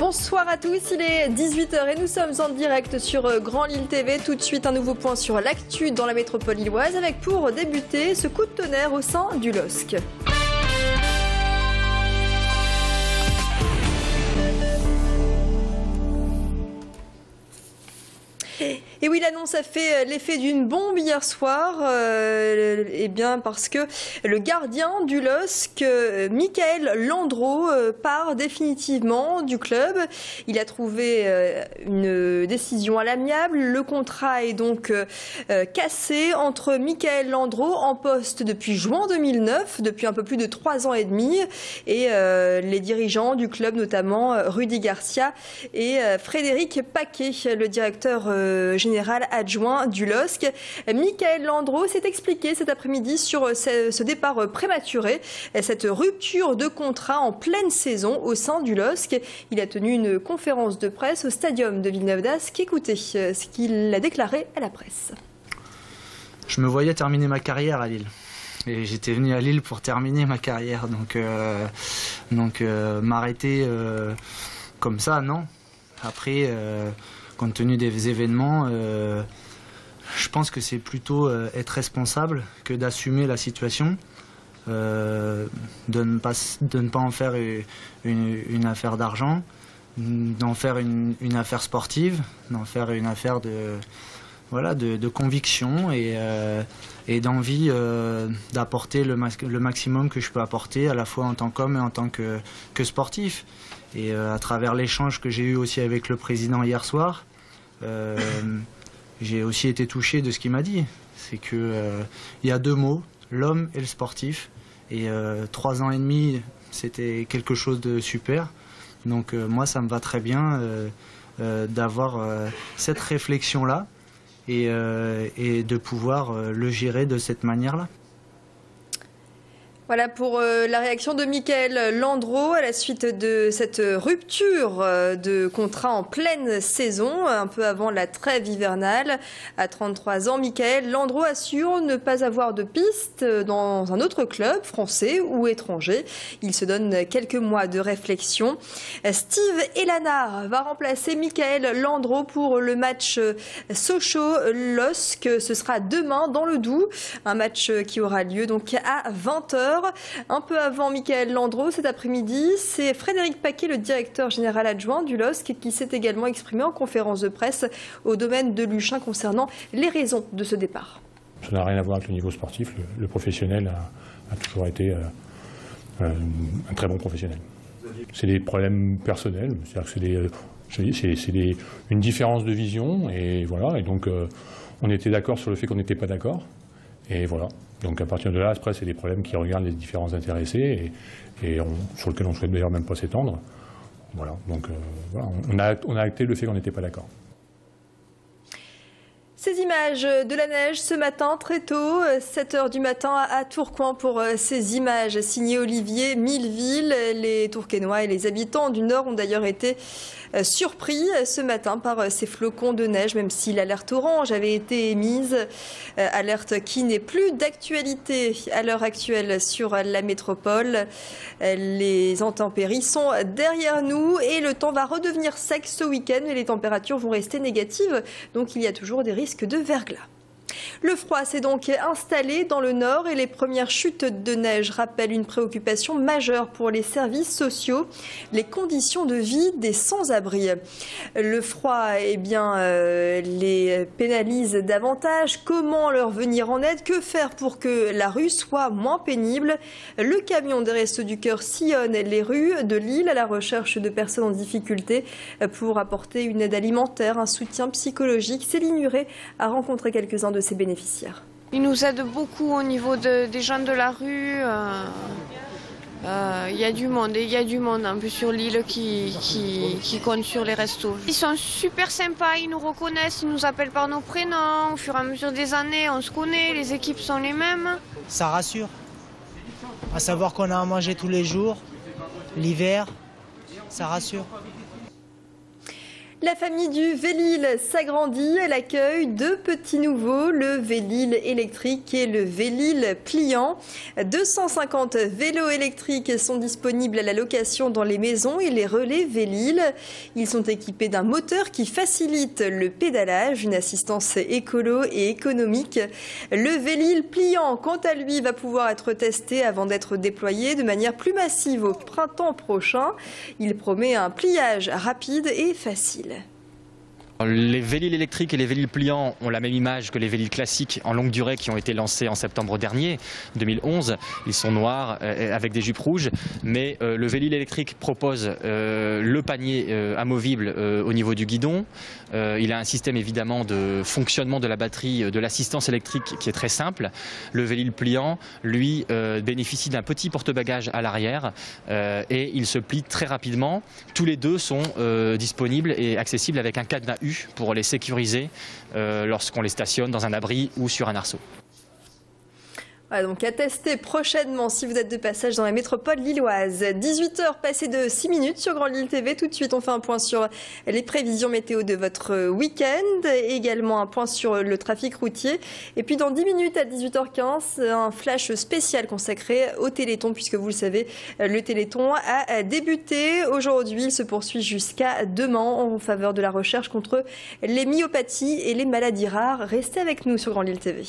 Bonsoir à tous, il est 18h et nous sommes en direct sur Grand Lille TV. Tout de suite un nouveau point sur l'actu dans la métropole lilloise avec pour débuter ce coup de tonnerre au sein du LOSC. Et oui, l'annonce a fait l'effet d'une bombe hier soir, eh bien parce que le gardien du LOSC, Michael Landreau, part définitivement du club. Il a trouvé une décision à l'amiable. Le contrat est donc cassé entre Michael Landreau, en poste depuis juin 2009, depuis un peu plus de 3 ans et demi, et les dirigeants du club, notamment Rudy Garcia et Frédéric Paquet, le directeur général adjoint du LOSC. Michael Landreau s'est expliqué cet après-midi sur ce départ prématuré, cette rupture de contrat en pleine saison au sein du LOSC. Il a tenu une conférence de presse au stadium de Villeneuve-d'Ascq. Écoutez ce qu'il a déclaré à la presse. Je me voyais terminer ma carrière à Lille. Et j'étais venu à Lille pour terminer ma carrière. Donc m'arrêter comme ça, non. Après, compte tenu des événements, je pense que c'est plutôt être responsable que d'assumer la situation, de ne pas en faire une affaire d'argent, d'en faire une affaire sportive, d'en faire une affaire de conviction et d'envie d'apporter le maximum que je peux apporter, à la fois en tant qu'homme et en tant que sportif. Et à travers l'échange que j'ai eu aussi avec le président hier soir, j'ai aussi été touché de ce qu'il m'a dit. C'est qu'il y a 2 mots, l'homme et le sportif. Et 3 ans et demi, c'était quelque chose de super. Donc moi, ça me va très bien d'avoir cette réflexion-là et de pouvoir le gérer de cette manière-là. Voilà pour la réaction de Michael Landreau à la suite de cette rupture de contrat en pleine saison, un peu avant la trêve hivernale. À 33 ans, Michael Landreau assure ne pas avoir de piste dans un autre club, français ou étranger. Il se donne quelques mois de réflexion. Steve Elanard va remplacer Michael Landreau pour le match Sochaux-LOSC. Ce sera demain dans le Doubs, un match qui aura lieu donc à 20h. Un peu avant Michael Landreau, cet après-midi, c'est Frédéric Paquet, le directeur général adjoint du LOSC, qui s'est également exprimé en conférence de presse au domaine de Luchin concernant les raisons de ce départ. Ça n'a rien à voir avec le niveau sportif. Le professionnel a toujours été un très bon professionnel. C'est des problèmes personnels, c'est-à-dire que c'est une différence de vision, et voilà. Et donc, on était d'accord sur le fait qu'on n'était pas d'accord, et voilà. Donc à partir de là, après, c'est des problèmes qui regardent les différents intéressés et sur lesquels on ne souhaite d'ailleurs même pas s'étendre. Voilà. Donc voilà, on a acté le fait qu'on n'était pas d'accord. Ces images de la neige ce matin, très tôt, 7h du matin à Tourcoing pour ces images signées Olivier Milleville. Les Tourquenois et les habitants du Nord ont d'ailleurs été surpris ce matin par ces flocons de neige, même si l'alerte orange avait été émise. Alerte qui n'est plus d'actualité à l'heure actuelle sur la métropole. Les intempéries sont derrière nous et le temps va redevenir sec ce week-end, mais les températures vont rester négatives, donc il y a toujours des risques de verglas. Le froid s'est donc installé dans le nord et les premières chutes de neige rappellent une préoccupation majeure pour les services sociaux, les conditions de vie des sans-abri. Le froid, les pénalise davantage. Comment leur venir en aide? Que faire pour que la rue soit moins pénible? Le camion des Restos du Cœur sillonne les rues de Lille à la recherche de personnes en difficulté pour apporter une aide alimentaire, un soutien psychologique. Céline Huret a rencontré quelques-uns de ses bénéficiaires. Ils nous aident beaucoup au niveau des gens de la rue. Il y a du monde, et il y a du monde un peu sur l'île qui compte sur les restos. Ils sont super sympas, ils nous reconnaissent, ils nous appellent par nos prénoms. Au fur et à mesure des années, on se connaît, les équipes sont les mêmes. Ça rassure, à savoir qu'on a à manger tous les jours, l'hiver, ça rassure. La famille du Vélil s'agrandit. Elle accueille 2 petits nouveaux, le Vélil électrique et le Vélil pliant. 250 vélos électriques sont disponibles à la location dans les maisons et les relais Vélil. Ils sont équipés d'un moteur qui facilite le pédalage, une assistance écolo et économique. Le Vélil pliant, quant à lui, va pouvoir être testé avant d'être déployé de manière plus massive au printemps prochain. Il promet un pliage rapide et facile. Les Vélil électriques et les Vélil pliants ont la même image que les Vélil classiques en longue durée qui ont été lancés en septembre dernier, 2011. Ils sont noirs avec des jupes rouges, mais le Vélil électrique propose le panier amovible au niveau du guidon. Il a un système évidemment de fonctionnement de la batterie, de l'assistance électrique qui est très simple. Le Vélil pliant, lui, bénéficie d'un petit porte-bagages à l'arrière et il se plie très rapidement. Tous les deux sont disponibles et accessibles avec un cadenas U pour les sécuriser lorsqu'on les stationne dans un abri ou sur un arceau. Voilà, donc à tester prochainement si vous êtes de passage dans la métropole lilloise. 18h passées de 6 minutes sur Grand Lille TV. Tout de suite, on fait un point sur les prévisions météo de votre week-end. Également un point sur le trafic routier. Et puis dans 10 minutes à 18h15, un flash spécial consacré au Téléthon, puisque vous le savez, le Téléthon a débuté aujourd'hui. Il se poursuit jusqu'à demain en faveur de la recherche contre les myopathies et les maladies rares. Restez avec nous sur Grand Lille TV.